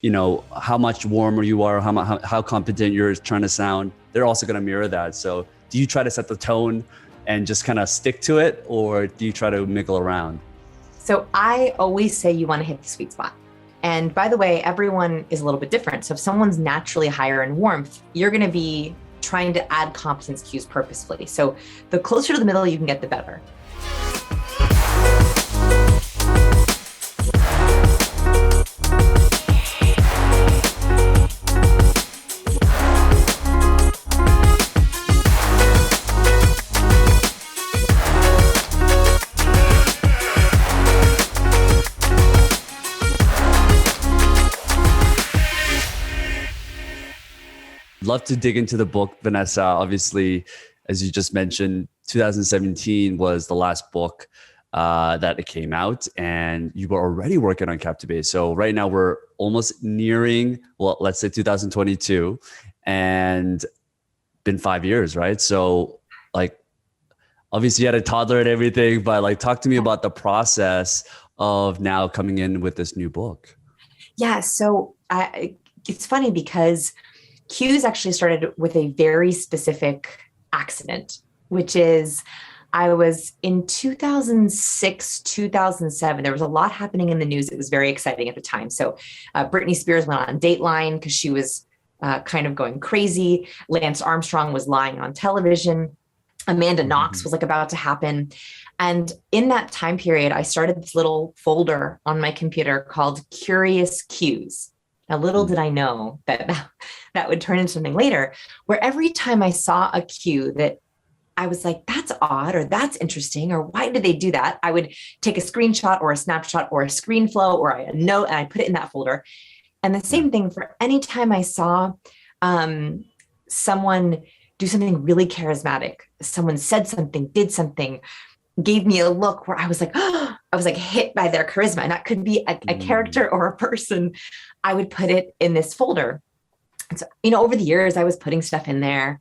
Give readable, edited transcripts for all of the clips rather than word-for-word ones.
how much warmer you are, how competent you're trying to sound, they're also going to mirror that. So do you try to set the tone and just kind of stick to it, or do you try to mingle around? So I always say you want to hit the sweet spot. And by the way, everyone is a little bit different. So if someone's naturally higher in warmth, you're going to be trying to add competence cues purposefully. So the closer to the middle you can get, the better. Love to dig into the book, Vanessa. Obviously, as you just mentioned, 2017 was the last book that it came out, and you were already working on Captivate. So right now we're almost nearing, well, let's say 2022, and been 5 years, right? So like, obviously you had a toddler and everything, but like, talk to me about the process of now coming in with this new book. Yeah, so it's funny because Cues actually started with a very specific accident, which is I was in 2006, 2007. There was a lot happening in the news. It was very exciting at the time. So Britney Spears went on Dateline because she was kind of going crazy. Lance Armstrong was lying on television. Amanda Knox was like about to happen. And in that time period, I started this little folder on my computer called Curious Cues. Now, little did I know that would turn into something later, where every time I saw a cue that I was like, that's odd, or that's interesting, or why did they do that? I would take a screenshot or a snapshot or a screen flow or a note, and I put it in that folder. And the same thing for any time I saw someone do something really charismatic, someone said something, did something, gave me a look where I was like, oh, I was like hit by their charisma. And that could be a character or a person. I would put it in this folder. And so, over the years, I was putting stuff in there.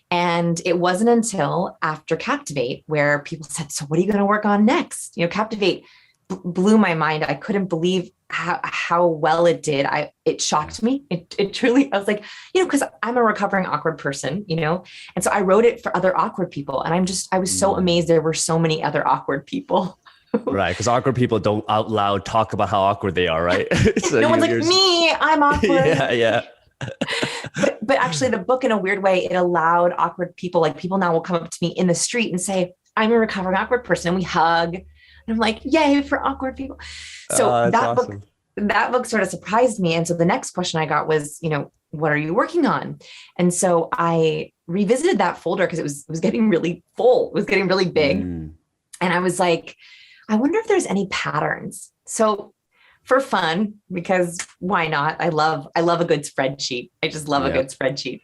And it wasn't until after Captivate where people said, so what are you going to work on next? Captivate blew my mind. I couldn't believe how well it did. It shocked me. It truly, I was like, because I'm a recovering awkward person, and so I wrote it for other awkward people. And I was so amazed there were so many other awkward people. Right. Because awkward people don't out loud talk about how awkward they are, right? So no one's like, me, I'm awkward. Yeah. But actually the book, in a weird way, it allowed awkward people, like people now will come up to me in the street and say, I'm a recovering awkward person. And we hug. And I'm like, yay for awkward people. So that book sort of surprised me. And so the next question I got was, what are you working on? And so I revisited that folder because it was getting really full. It was getting really big. And I was like, I wonder if there's any patterns. So for fun, because why not? I love a good spreadsheet. I just love a good spreadsheet.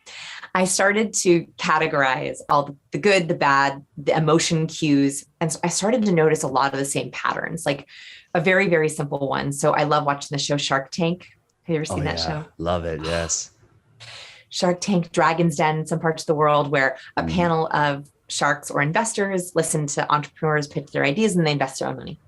I started to categorize all the good, the bad, the emotion cues. And so I started to notice a lot of the same patterns, like a very, very simple one. So I love watching the show Shark Tank. Have you ever seen that show? Love it. Yes. Shark Tank, Dragon's Den in some parts of the world, where a panel of sharks or investors listen to entrepreneurs pitch their ideas and they invest their own money.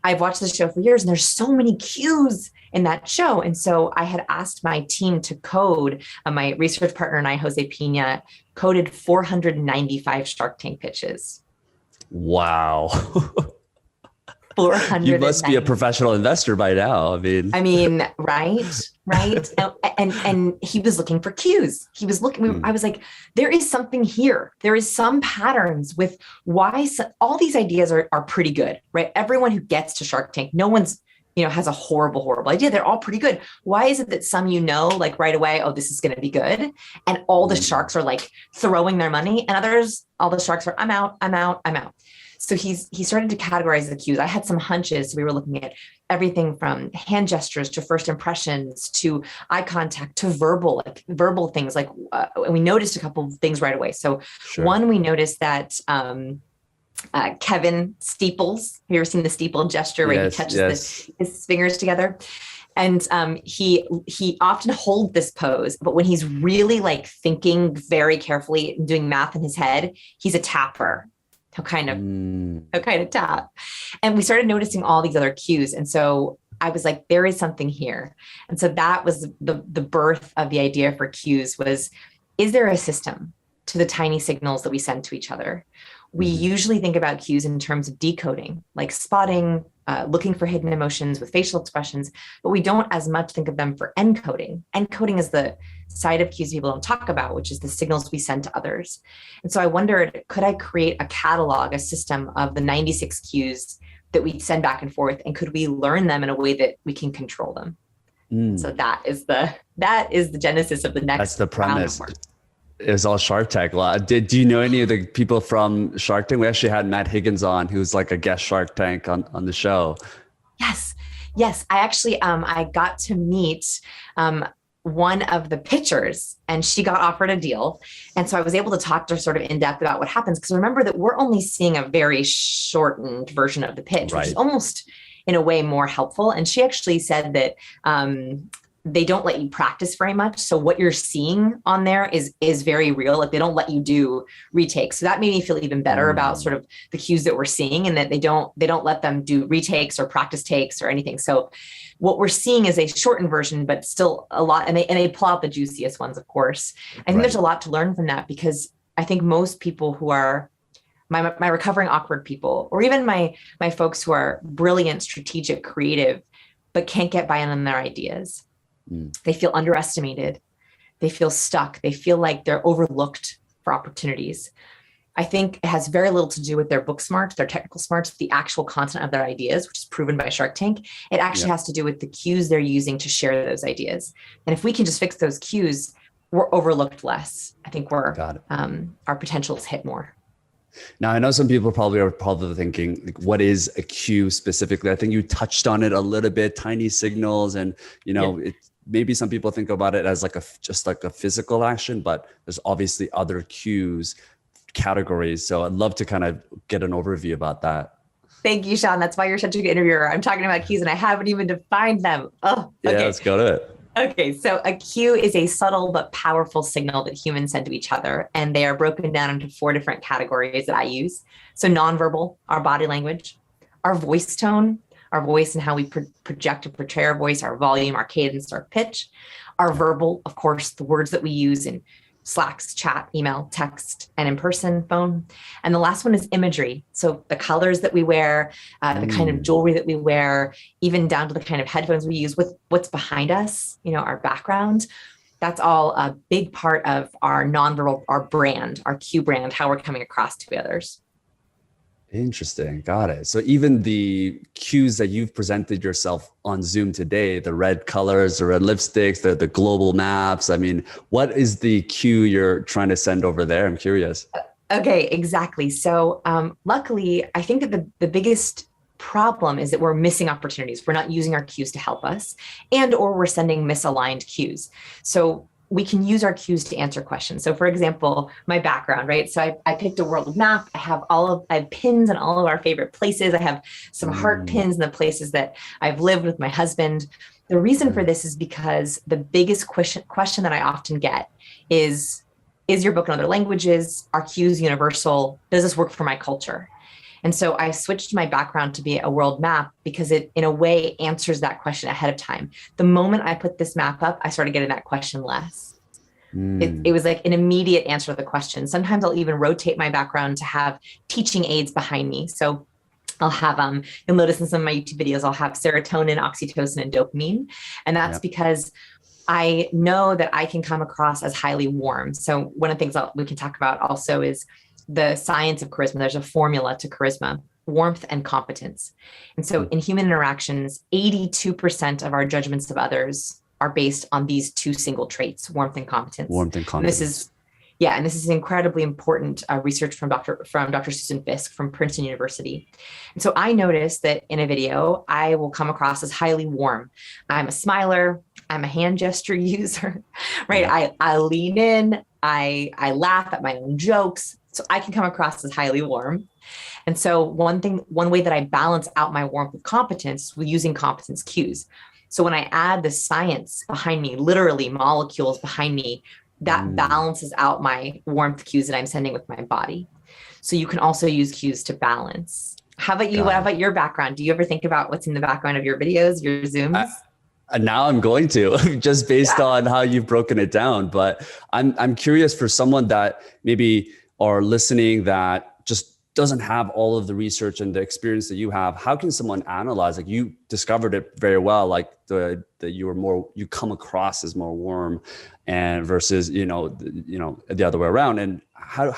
I've watched the show for years, and there's so many cues in that show. And so I had asked my team to code, my research partner and I, Jose Pina, coded 495 Shark Tank pitches. Wow. 400. You must be a professional investor by now. I mean, right. And he was looking for cues. He was looking, I was like, there is something here. There is some patterns with why all these ideas are pretty good, right? Everyone who gets to Shark Tank, no one's, has a horrible idea. They're all pretty good. Why is it that some, like right away, oh, this is going to be good. And all the sharks are like throwing their money, and others, all the sharks are, I'm out. So he started to categorize the cues. I had some hunches. So we were looking at everything from hand gestures to first impressions to eye contact to verbal things. Like and we noticed a couple of things right away. So one, we noticed that Kevin steeples. Have you ever seen the steeple gesture where he touches his fingers together? And he often holds this pose, but when he's really like thinking very carefully and doing math in his head, he's a tapper. He'll kind of tap. And we started noticing all these other cues. And so I was like, there is something here. And so that was the birth of the idea for cues was, is there a system to the tiny signals that we send to each other? We usually think about cues in terms of decoding, like spotting, looking for hidden emotions with facial expressions, but we don't as much think of them for encoding. Encoding is the side of cues people don't talk about, which is the signals we send to others. And so I wondered, could I create a catalog, a system of the 96 cues that we send back and forth, and could we learn them in a way that we can control them? So that is the genesis of the next. That's the premise. It was all Shark Tank. Do you know any of the people from Shark Tank? We actually had Matt Higgins on, who's like a guest Shark Tank on the show. Yes. I actually, I got to meet one of the pitchers, and she got offered a deal. And so I was able to talk to her sort of in depth about what happens. Because remember that we're only seeing a very shortened version of the pitch, which is almost in a way more helpful. And she actually said that they don't let you practice very much. So what you're seeing on there is very real. Like they don't let you do retakes. So that made me feel even better about sort of the cues that we're seeing, and that they don't let them do retakes or practice takes or anything. So what we're seeing is a shortened version, but still a lot. And they pull out the juiciest ones, of course. I think there's a lot to learn from that, because I think most people who are my recovering awkward people, or even my folks who are brilliant, strategic, creative, but can't get buy-in on their ideas. They feel underestimated. They feel stuck. They feel like they're overlooked for opportunities. I think it has very little to do with their book smarts, their technical smarts, the actual content of their ideas, which is proven by Shark Tank. It actually has to do with the cues they're using to share those ideas. And if we can just fix those cues, we're overlooked less. I think our potential is hit more. Now, I know some people are probably thinking, like, what is a cue specifically? I think you touched on it a little bit, tiny signals, and maybe some people think about it as just like a physical action, but there's obviously other cues categories. So I'd love to kind of get an overview about that. Thank you, Sean. That's why you're such a good interviewer. I'm talking about cues and I haven't even defined them. Oh, okay. Yeah, let's go to it. Okay, so a cue is a subtle but powerful signal that humans send to each other, and they are broken down into 4 different categories that I use. So nonverbal, our body language, our voice tone, our voice and how we project and portray our voice, our volume, our cadence, our pitch, our verbal, of course, the words that we use in Slacks, chat, email, text, and in-person phone. And the last one is imagery. So the colors that we wear, the kind of jewelry that we wear, even down to the kind of headphones we use, with what's behind us, our background. That's all a big part of our nonverbal, our brand, our cue brand, how we're coming across to others. Interesting. Got it. So even the cues that you've presented yourself on Zoom today, the red colors, the red lipsticks, the global maps. I mean, what is the cue you're trying to send over there? I'm curious. Okay, exactly. So luckily, I think that the biggest problem is that we're missing opportunities. We're not using our cues to help us, or we're sending misaligned cues. So we can use our cues to answer questions. So for example, my background, right? So I picked a world map. I have pins in all of our favorite places. I have some heart pins in the places that I've lived with my husband. The reason for this is because the biggest question that I often get is your book in other languages? Are cues universal? Does this work for my culture? And so I switched my background to be a world map because it, in a way, answers that question ahead of time. The moment I put this map up, I started getting that question less. It was like an immediate answer to the question. Sometimes I'll even rotate my background to have teaching aids behind me. So I'll have, you'll notice in some of my YouTube videos, I'll have serotonin, oxytocin, and dopamine. And that's because I know that I can come across as highly warm. So one of the things we can talk about also is the science of charisma. There's a formula to charisma: warmth and competence. And so in human interactions, 82% of our judgments of others are based on these 2 single traits: warmth and competence. And this is incredibly important research from Dr. Susan Fisk from Princeton University. And so I noticed that in a video, I will come across as highly warm. I'm a smiler. I'm a hand gesture user, right? Yeah. I lean in. I laugh at my own jokes. So I can come across as highly warm. And so one way that I balance out my warmth with competence is using competence cues. So when I add the science behind me, literally molecules behind me, that balances out my warmth cues that I'm sending with my body. So you can also use cues to balance. How about you? What Got it. about your background? Do you ever think about what's in the background of your videos, your Zooms? Now I'm going to just based Yeah. on how you've broken it down. But I'm curious for someone that maybe are listening that just doesn't have all of the research and the experience that you have. How can someone analyze? Like you discovered it very well, like that you were more, you come across as more warm, and versus the other way around. And how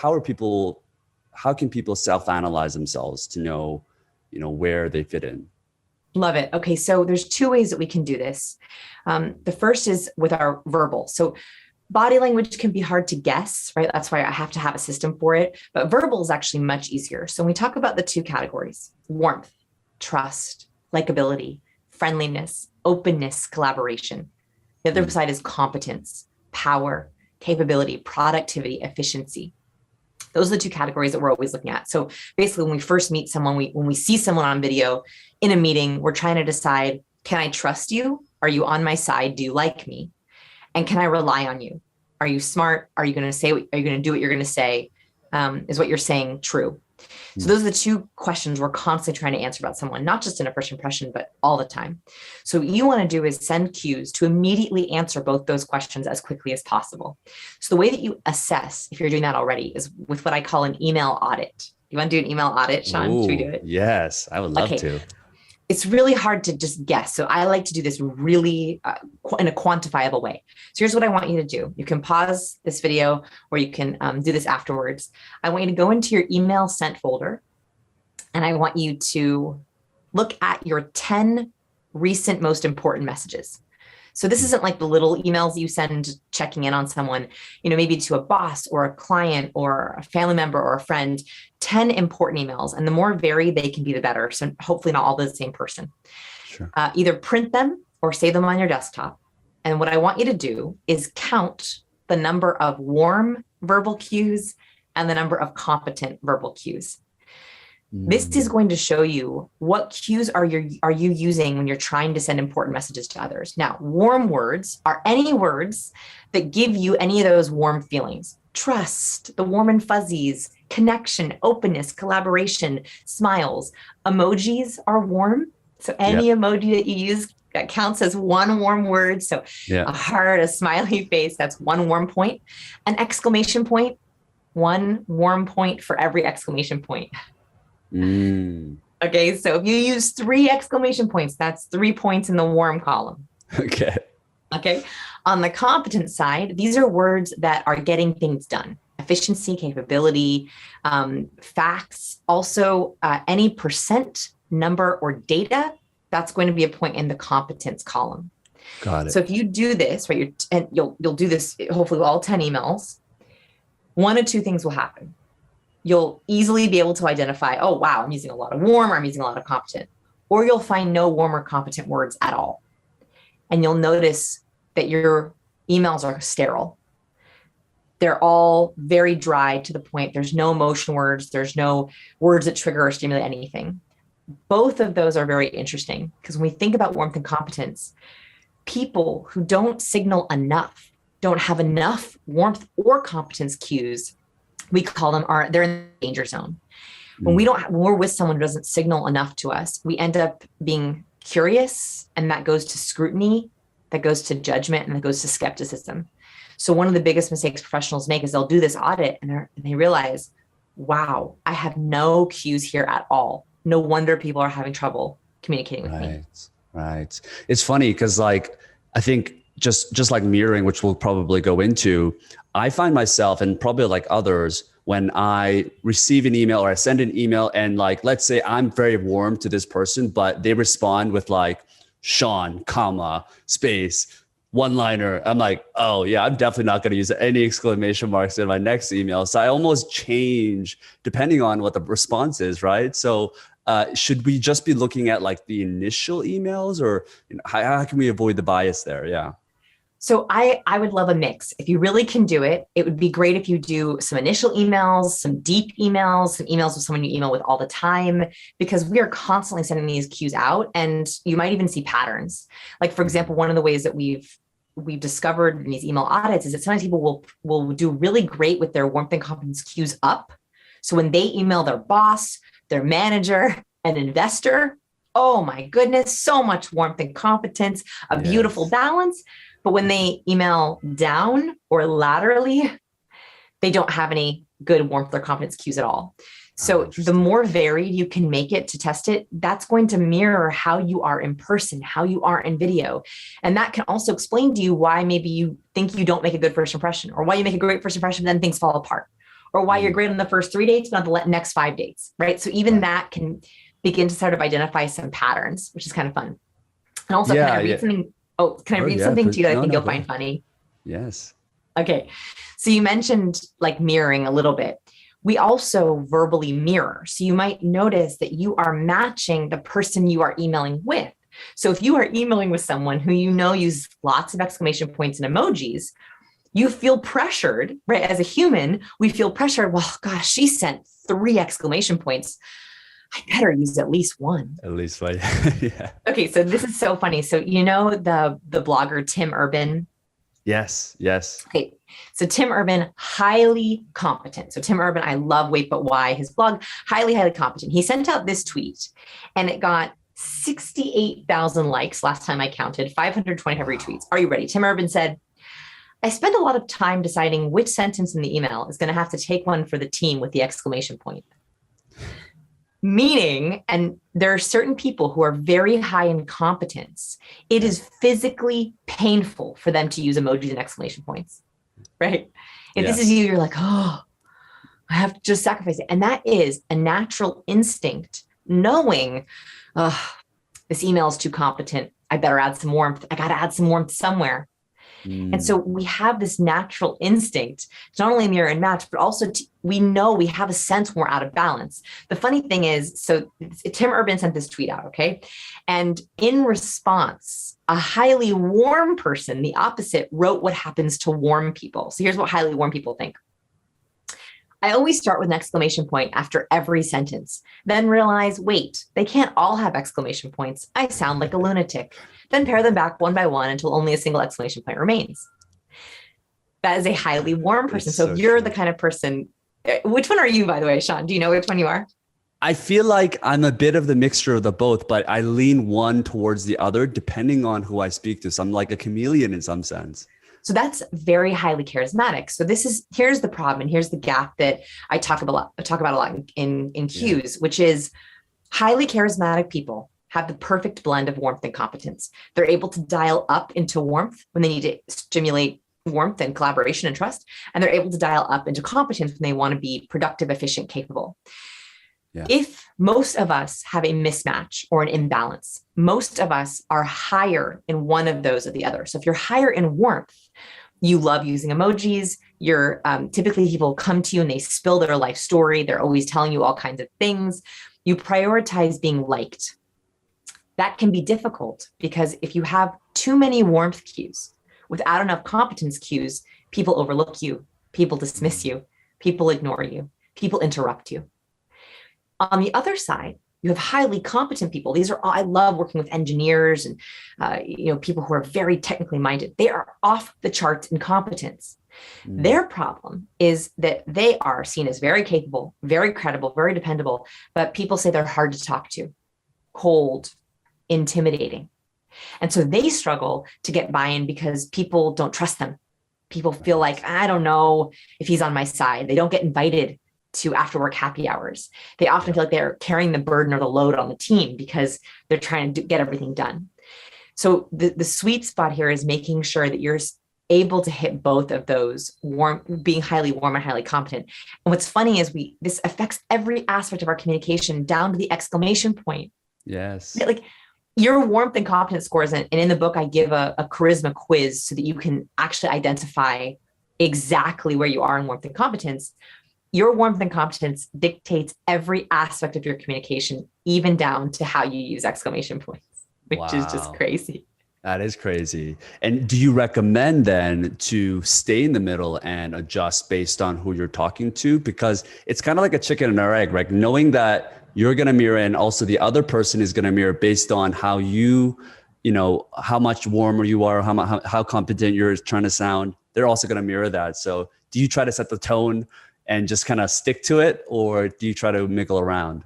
can people self-analyze themselves to know where they fit in? Love it. Okay, so there's two ways that we can do this. The first is with our verbal. So body language can be hard to guess, right? That's why I have to have a system for it. But verbal is actually much easier. So when we talk about the two categories, warmth, trust, likability, friendliness, openness, collaboration. The other side is competence, power, capability, productivity, efficiency. Those are the two categories that we're always looking at. So basically, when we first meet someone, when we see someone on video in a meeting, we're trying to decide, can I trust you? Are you on my side? Do you like me? And can I rely on you? Are you smart? Are you going to do what you're going to say? Is what you're saying true? So those are the two questions we're constantly trying to answer about someone, not just in a first impression, but all the time. So what you want to do is send cues to immediately answer both those questions as quickly as possible. So the way that you assess, if you're doing that already, is with what I call an email audit. You want to do an email audit, Sean? Ooh, Should we do it? yes, I would love to. It's really hard to just guess. So I like to do this really in a quantifiable way. So here's what I want you to do. You can pause this video or you can do this afterwards. I want you to go into your email sent folder and I want you to look at your 10 recent most important messages. So this isn't like the little emails you send checking in on someone, maybe to a boss or a client or a family member or a friend, 10 important emails. And the more varied they can be, the better. So hopefully not all the same person. Sure. Either print them or save them on your desktop. And what I want you to do is count the number of warm verbal cues and the number of competent verbal cues. This is going to show you what cues are you using when you're trying to send important messages to others. Now, warm words are any words that give you any of those warm feelings. Trust, the warm and fuzzies, connection, openness, collaboration, smiles. Emojis are warm. So any emoji that you use that counts as one warm word. So a heart, a smiley face, that's one warm point. An exclamation point, one warm point for every exclamation point. Okay, so if you use 3 exclamation points, that's 3 points in the warm column. Okay. On the competent side, these are words that are getting things done. Efficiency, capability, facts, also any percent, number, or data, that's going to be a point in the competence column. Got it. So if you do this, right, you'll do this hopefully with all 10 emails, one of two things will happen. You'll easily be able to identify, oh, wow, I'm using a lot of warm or I'm using a lot of competent, or you'll find no warm or competent words at all. And you'll notice that your emails are sterile. They're all very dry to the point. There's no emotion words. There's no words that trigger or stimulate anything. Both of those are very interesting because when we think about warmth and competence, people who don't signal enough, don't have enough warmth or competence cues, we call them they're in the danger zone. When we're with someone who doesn't signal enough to us, we end up being curious, and that goes to scrutiny, that goes to judgment, and that goes to skepticism. So one of the biggest mistakes professionals make is they'll do this audit and they realize, wow, I have no cues here at all. No wonder people are having trouble communicating with me. Right. It's funny because I think just like mirroring, which we'll probably go into, I find myself, and probably like others, when I receive an email or I send an email and let's say I'm very warm to this person, but they respond with Sean, comma, space, one-liner. I'm like, oh yeah, I'm definitely not going to use any exclamation marks in my next email. So I almost change depending on what the response is, right? So should we just be looking at the initial emails, or how can we avoid the bias there? Yeah. So I would love a mix. If you really can do it, it would be great if you do some initial emails, some deep emails, some emails with someone you email with all the time, because we are constantly sending these cues out, and you might even see patterns. Like, for example, one of the ways that we've discovered in these email audits is that sometimes people will do really great with their warmth and competence cues up. So when they email their boss, their manager, an investor, oh my goodness, so much warmth and competence, a beautiful balance. But when they email down or laterally, they don't have any good warmth or competence cues at all. So the more varied you can make it to test it, that's going to mirror how you are in person, how you are in video. And that can also explain to you why maybe you think you don't make a good first impression, or why you make a great first impression, then things fall apart, or why you're great on the first 3 dates, but not the next 5 dates, right? So even that can begin to sort of identify some patterns, which is kind of fun. And also, can I read something? Oh, can I read something to you that I think you'll find funny? Yes. Okay. So you mentioned like mirroring a little bit. We also verbally mirror. So you might notice that you are matching the person you are emailing with. So if you are emailing with someone who you know uses lots of exclamation points and emojis, you feel pressured, right? As a human, we feel pressured. Well, gosh, she sent 3 exclamation points. I better use at least one. At least one. Yeah. Okay, so this is so funny. So you know the blogger Tim Urban? Yes. Yes. Okay. So Tim Urban, highly competent. So Tim Urban, I love Wait But Why, his blog, highly, highly competent. He sent out this tweet and it got 68,000 likes last time I counted, 525 retweets. Are you ready? Tim Urban said, I spend a lot of time deciding which sentence in the email is going to have to take one for the team with the exclamation point. Meaning, and there are certain people who are very high in competence, it is physically painful for them to use emojis and exclamation points, right? If this is you, you're like, oh, I have to just sacrifice it. And that is a natural instinct, knowing, this email is too competent. I better add some warmth. I got to add some warmth somewhere. And so we have this natural instinct to not only mirror and match, but also we know we have a sense when we're out of balance. The funny thing is, so Tim Urban sent this tweet out, okay? And in response, a highly warm person, the opposite, wrote what happens to warm people. So here's what highly warm people think. I always start with an exclamation point after every sentence, then realize, wait, they can't all have exclamation points. I sound like a lunatic. Then pair them back one by one until only a single exclamation point remains. That is a highly warm person. So if you're the kind of person, which one are you, by the way, Sean? Do you know which one you are? I feel like I'm a bit of the mixture of the both, but I lean one towards the other depending on who I speak to. So I'm like a chameleon in some sense. So that's very highly charismatic. So here's the problem, and here's the gap that I talk about a lot in cues, which is highly charismatic people have the perfect blend of warmth and competence. They're able to dial up into warmth when they need to stimulate warmth and collaboration and trust, and they're able to dial up into competence when they want to be productive, efficient, capable. Yeah. If most of us have a mismatch or an imbalance, most of us are higher in one of those or the other. So if you're higher in warmth, you love using emojis. You're typically people come to you and they spill their life story. They're always telling you all kinds of things. You prioritize being liked. That can be difficult because if you have too many warmth cues without enough competence cues, people overlook you, people dismiss you, people ignore you, people interrupt you. On the other side, you have highly competent people. I love working with engineers and people who are very technically minded. They are off the charts in competence. Their problem is that they are seen as very capable, very credible, very dependable, but people say they're hard to talk to, cold, intimidating. And so they struggle to get buy-in because people don't trust them. People feel like, I don't know if he's on my side. They don't get invited to after work happy hours. They often feel like they're carrying the burden or the load on the team because they're trying to get everything done. So the sweet spot here is making sure that you're able to hit both of those, being highly warm and highly competent. And what's funny is this affects every aspect of our communication down to the exclamation point. Yes. Like your warmth and competence scores, and in the book, I give a charisma quiz so that you can actually identify exactly where you are in warmth and competence. Your warmth and competence dictates every aspect of your communication, even down to how you use exclamation points, which is just crazy. That is crazy. And do you recommend then to stay in the middle and adjust based on who you're talking to? Because it's kind of like a chicken and an egg, right? Knowing that you're going to mirror and also the other person is going to mirror based on how how much warmer you are, how competent you're trying to sound. They're also going to mirror that. So do you try to set the tone and just kind of stick to it, or do you try to mingle around?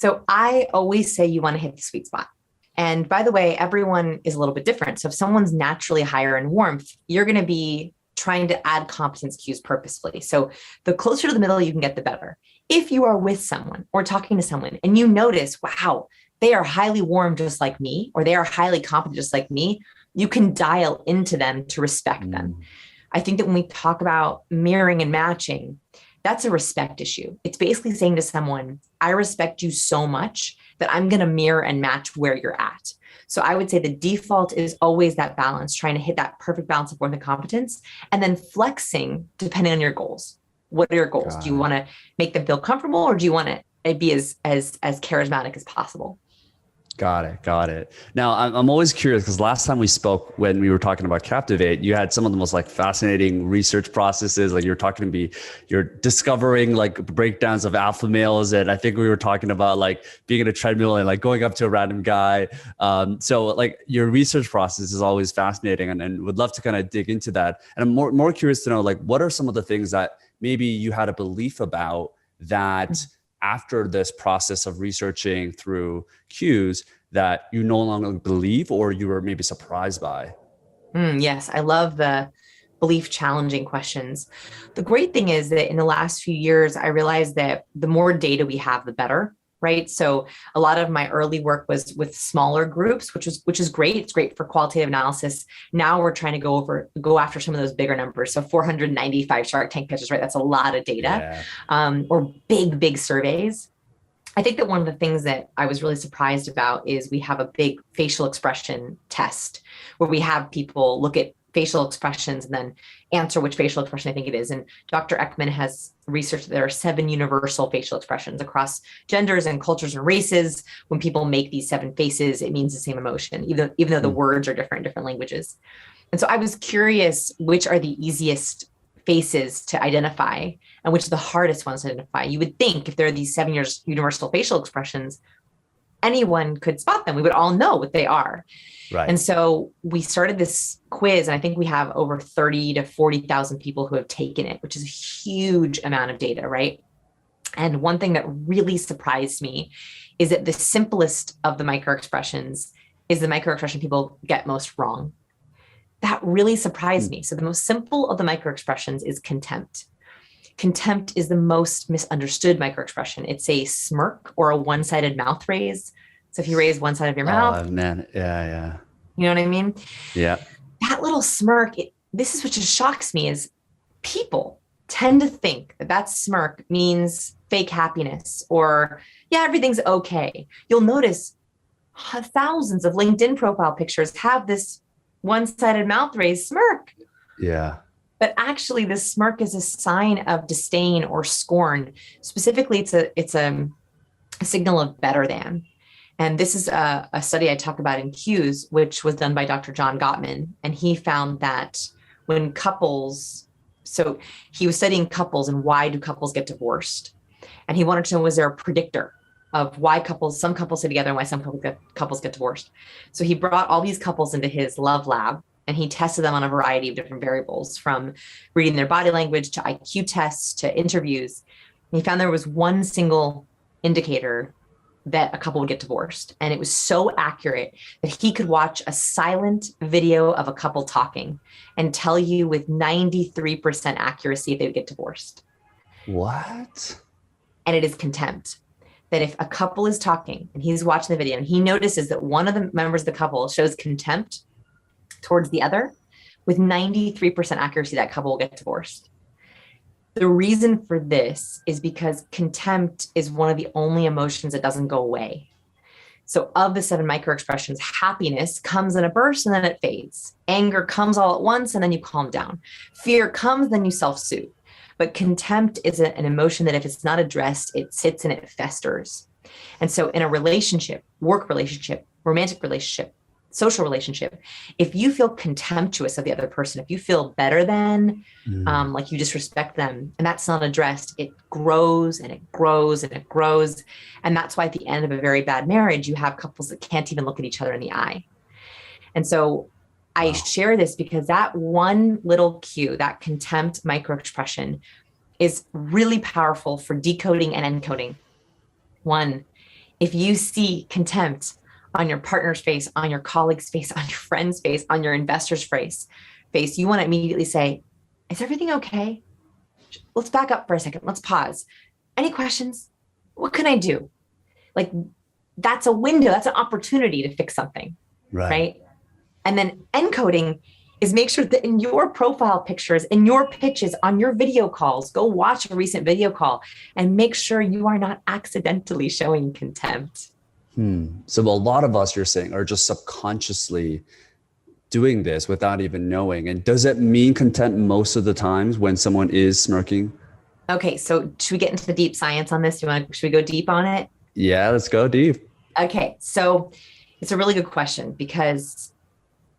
So I always say you want to hit the sweet spot. And by the way, everyone is a little bit different. So if someone's naturally higher in warmth, you're going to be trying to add competence cues purposefully. So the closer to the middle you can get, the better. If you are with someone or talking to someone and you notice, wow, they are highly warm just like me, or they are highly competent just like me, you can dial into them to respect them. I think that when we talk about mirroring and matching, that's a respect issue. It's basically saying to someone, I respect you so much that I'm going to mirror and match where you're at. So I would say the default is always that balance, trying to hit that perfect balance of worth and competence, and then flexing depending on your goals. What are your goals? Do you want to make them feel comfortable, or do you want to be as charismatic as possible? Got it. Got it. Now, I'm always curious because last time we spoke, when we were talking about Captivate, you had some of the most like fascinating research processes. Like you were talking to me, you're discovering like breakdowns of alpha males. And I think we were talking about like being in a treadmill and like going up to a random guy. So like your research process is always fascinating, and would love to kind of dig into that. And I'm more curious to know, like, what are some of the things that maybe you had a belief about that after this process of researching through cues that you no longer believe, or you were maybe surprised by? Yes, I love the belief challenging questions. The great thing is that in the last few years, I realized that the more data we have, the better, right? So a lot of my early work was with smaller groups, which is great. It's great for qualitative analysis. Now we're trying to go after some of those bigger numbers. So 495 Shark Tank pitches, right? That's a lot of data, or big surveys. I think that one of the things that I was really surprised about is we have a big facial expression test where we have people look at facial expressions and then answer which facial expression I think it is. And Dr. Ekman has researched that there are 7 universal facial expressions across genders and cultures and races. When people make these 7 faces, it means the same emotion, even though the words are different in different languages. And so I was curious, which are the easiest faces to identify and which are the hardest ones to identify? You would think if there are these 7 universal facial expressions, anyone could spot them. We would all know what they are. Right. And so we started this quiz, and I think we have over 30 to 40,000 people who have taken it, which is a huge amount of data, right? And one thing that really surprised me is that the simplest of the microexpressions is the microexpression people get most wrong. That really surprised me. So the most simple of the microexpressions is contempt. Contempt is the most misunderstood microexpression. It's a smirk or a one-sided mouth raise. So if you raise one side of your mouth, oh man, yeah, you know what I mean? Yeah. That little smirk, this is what just shocks me, is people tend to think that smirk means fake happiness or, yeah, everything's okay. You'll notice thousands of LinkedIn profile pictures have this one-sided mouth raise smirk. Yeah. But actually this smirk is a sign of disdain or scorn. Specifically, it's a signal of better than. And this is a study I talk about in Cues, which was done by Dr. John Gottman. And he found that when couples, so he was studying couples and why do couples get divorced? And he wanted to know, was there a predictor of why some couples stay together and why some couples get divorced? So he brought all these couples into his love lab, and he tested them on a variety of different variables, from reading their body language to IQ tests to interviews. And he found there was one single indicator that a couple would get divorced. And it was so accurate that he could watch a silent video of a couple talking and tell you with 93% accuracy if they would get divorced. What? And it is contempt. That if a couple is talking and he's watching the video and he notices that one of the members of the couple shows contempt towards the other, with 93% accuracy, that couple will get divorced. The reason for this is because contempt is one of the only emotions that doesn't go away. So of the 7 microexpressions, happiness comes in a burst and then it fades. Anger comes all at once and then you calm down. Fear comes, then you self-soothe. But contempt is an emotion that if it's not addressed, it sits and it festers. And so in a relationship, work relationship, romantic relationship, social relationship, if you feel contemptuous of the other person, if you feel better than, like you disrespect them, and that's not addressed, it grows and it grows and it grows. And that's why at the end of a very bad marriage, you have couples that can't even look at each other in the eye. And so I share this because that one little cue, that contempt microexpression, is really powerful for decoding and encoding. One, If you see contempt on your partner's face, on your colleague's face, on your friend's face, on your investor's face, you want to immediately say, is everything okay? Let's back up for a second. Let's pause. Any questions? What can I do? Like, that's a window, that's an opportunity to fix something, right? And then encoding is make sure that in your profile pictures, in your pitches, on your video calls, go watch a recent video call and make sure you are not accidentally showing contempt. So a lot of us, you're saying, are just subconsciously doing this without even knowing. And does it mean contempt most of the times when someone is smirking? Okay, so should we get into the deep science on this? Should we go deep on it? Yeah, let's go deep. Okay, so it's a really good question because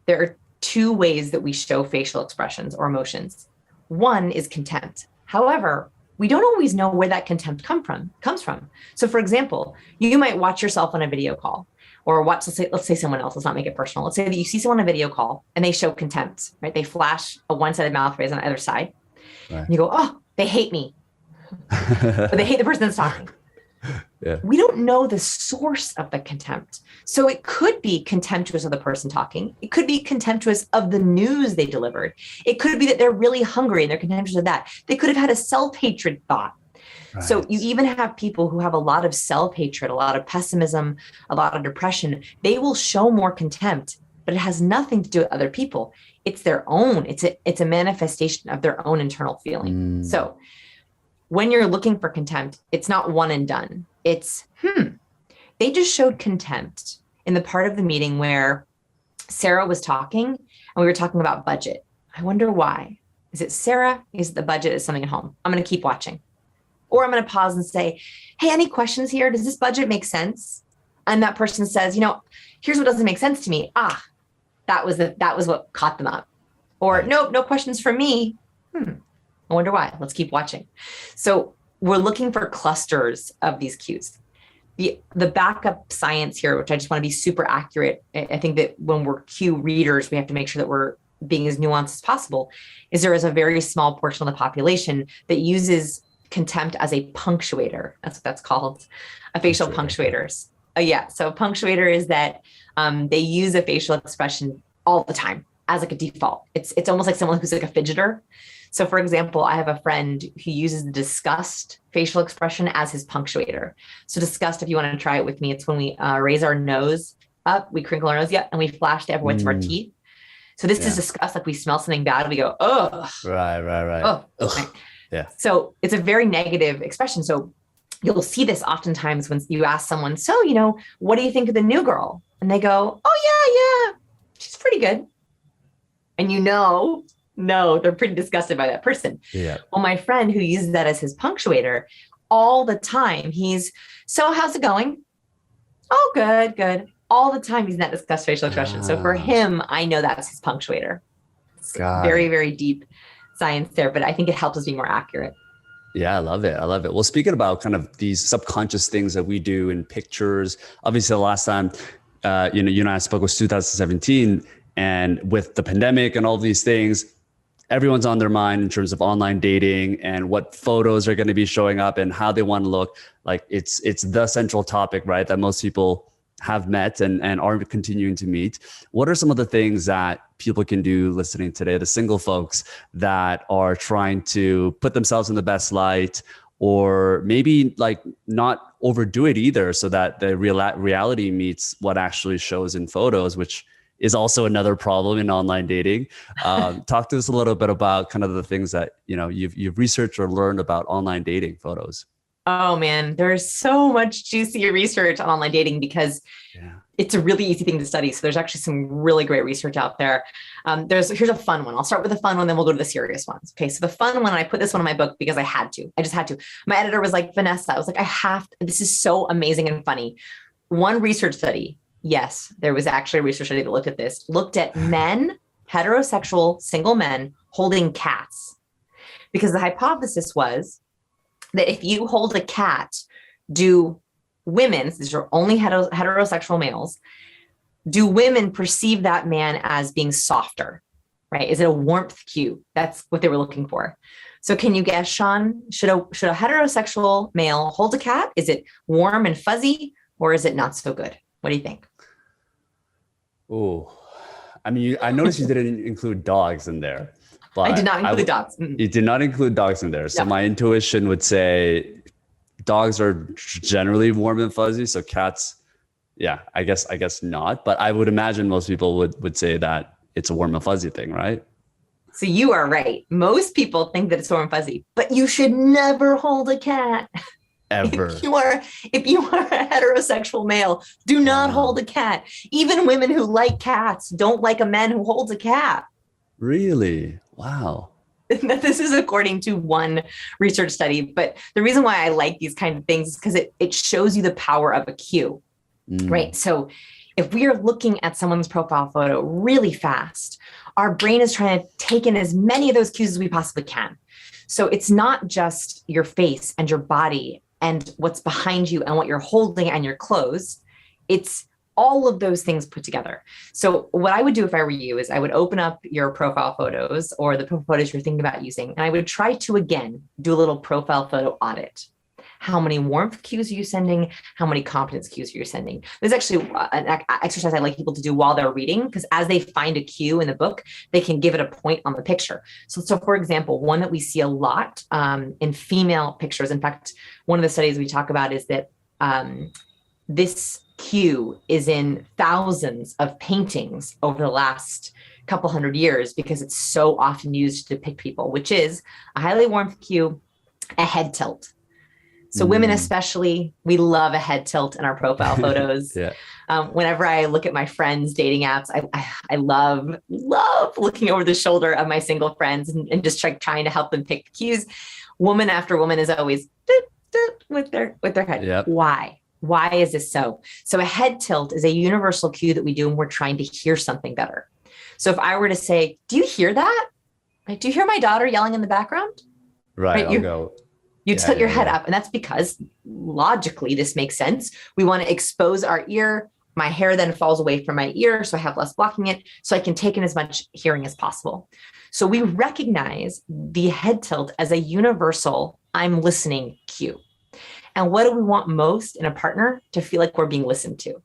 there are two ways that we show facial expressions or emotions. One is contempt. However, we don't always know where that contempt comes from. So for example, you might watch yourself on a video call or watch, let's say someone else, let's not make it personal. Let's say that you see someone on a video call and they show contempt, right? They flash a one-sided mouth raise on the other side. Right. And you go, oh, they hate me. But they hate the person that's talking. Yeah. We don't know the source of the contempt. So it could be contemptuous of the person talking. It could be contemptuous of the news they delivered. It could be that they're really hungry and they're contemptuous of that. They could have had a self-hatred thought. Right. So you even have people who have a lot of self-hatred, a lot of pessimism, a lot of depression. They will show more contempt, but it has nothing to do with other people. It's their own. It's a manifestation of their own internal feeling. So when you're looking for contempt, it's not one and done. It's, they just showed contempt in the part of the meeting where Sarah was talking and we were talking about budget. I wonder why. Is it Sarah? Is it the budget? Is something at home? I'm going to keep watching. Or I'm going to pause and say, hey, any questions here? Does this budget make sense? And that person says, here's what doesn't make sense to me. That was what caught them up. Or nope, no questions from me. I wonder why. Let's keep watching. So we're looking for clusters of these cues. The backup science here, which I just want to be super accurate. I think that when we're cue readers, we have to make sure that we're being as nuanced as possible, is there is a very small portion of the population that uses contempt as a punctuator. That's what that's called, a facial punctuator. So a punctuator is that they use a facial expression all the time as like a default. It's almost like someone who's like a fidgeter. So for example, I have a friend who uses the disgust facial expression as his punctuator. So disgust, if you want to try it with me, it's when we raise our nose up, we crinkle our nose, and we flash the upper whites of our teeth. So this is disgust, like we smell something bad, we go, oh. Right. Oh. Right. Yeah. So it's a very negative expression. So you'll see this oftentimes when you ask someone, so, what do you think of the new girl? And they go, oh yeah, she's pretty good. And no, they're pretty disgusted by that person. Yeah. Well, my friend who uses that as his punctuator all the time, so how's it going? Oh, good. All the time he's in that disgust facial expression. So for him, I know that's his punctuator. It's very, very deep science there, but I think it helps us be more accurate. Yeah, I love it. Well, speaking about kind of these subconscious things that we do in pictures, obviously the last time, you and I spoke was 2017, and with the pandemic and all these things, everyone's on their mind in terms of online dating and what photos are going to be showing up and how they want to look. Like it's the central topic, right? That most people have met and are continuing to meet. What are some of the things that people can do listening today, the single folks that are trying to put themselves in the best light, or maybe like not overdo it either, so that the reality meets what actually shows in photos, which is also another problem in online dating. Talk to us a little bit about kind of the things that you've researched or learned about online dating photos. Oh man, there's so much juicy research on online dating because it's a really easy thing to study. So there's actually some really great research out there. Here's a fun one. I'll start with the fun one, then we'll go to the serious ones. Okay, so the fun one, I put this one in my book because I just had to. My editor was like, Vanessa, I was like, this is so amazing and funny. One research study, yes, there was actually a research study that looked at men, heterosexual single men holding cats. Because the hypothesis was that if you hold a cat, do women, these are only heterosexual males, do women perceive that man as being softer, right? Is it a warmth cue? That's what they were looking for. So can you guess, Sean, should a heterosexual male hold a cat? Is it warm and fuzzy, or is it not so good? What do you think? Oh, I mean, I noticed you didn't include dogs in there, but I did not include dogs. You did not include dogs in there. So No. my intuition would say dogs are generally warm and fuzzy. So cats, yeah, I guess not. But I would imagine most people would say that it's a warm and fuzzy thing, right? So you are right. Most people think that it's warm and fuzzy, but you should never hold a cat. Ever. If you are a heterosexual male, do not hold a cat. Even women who like cats don't like a man who holds a cat. Really? Wow. This is according to one research study. But the reason why I like these kind of things is because it shows you the power of a cue, right? So if we are looking at someone's profile photo really fast, our brain is trying to take in as many of those cues as we possibly can. So it's not just your face and your body and what's behind you and what you're holding and your clothes. It's all of those things put together. So what I would do if I were you is I would open up your profile photos or the photos you're thinking about using, and I would try to, again, do a little profile photo audit. How many warmth cues are you sending? How many competence cues are you sending? There's actually an exercise I like people to do while they're reading, because as they find a cue in the book, they can give it a point on the picture. So for example, one that we see a lot in female pictures. In fact, one of the studies we talk about is that this cue is in thousands of paintings over the last couple hundred years because it's so often used to depict people, which is a highly warmth cue, a head tilt. So women especially, we love a head tilt in our profile photos. Yeah. Whenever I look at my friends' dating apps, I love looking over the shoulder of my single friends and just trying to help them pick cues. Woman after woman is always with their head. Yep. Why? Why is this so? So a head tilt is a universal cue that we do when we're trying to hear something better. So if I were to say, do you hear that? Like, do you hear my daughter yelling in the background? Right. I'll go. You tilt your head up, and that's because logically this makes sense. We want to expose our ear. My hair then falls away from my ear, so I have less blocking it, so I can take in as much hearing as possible. So we recognize the head tilt as a universal I'm listening cue. And what do we want most in a partner? To feel like we're being listened to.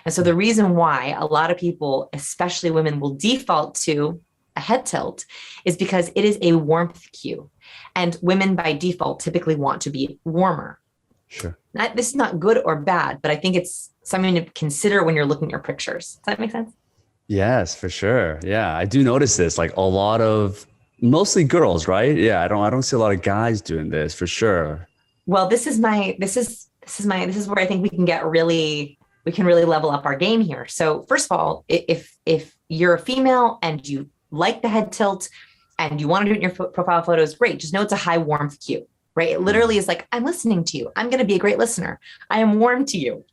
And so the reason why a lot of people, especially women, will default to a head tilt is because it is a warmth cue. And women by default typically want to be warmer. Sure. This is not good or bad, but I think it's something to consider when you're looking at your pictures. Does that make sense? Yes, for sure. Yeah, I do notice this. Like a lot of mostly girls, right? Yeah, I don't see a lot of guys doing this for sure. Well, this is where I think we can really level up our game here. So first of all, if you're a female and you like the head tilt and you want to do it in your profile photos, great. Just know it's a high warmth cue, right? It literally is like, I'm listening to you. I'm going to be a great listener. I am warm to you.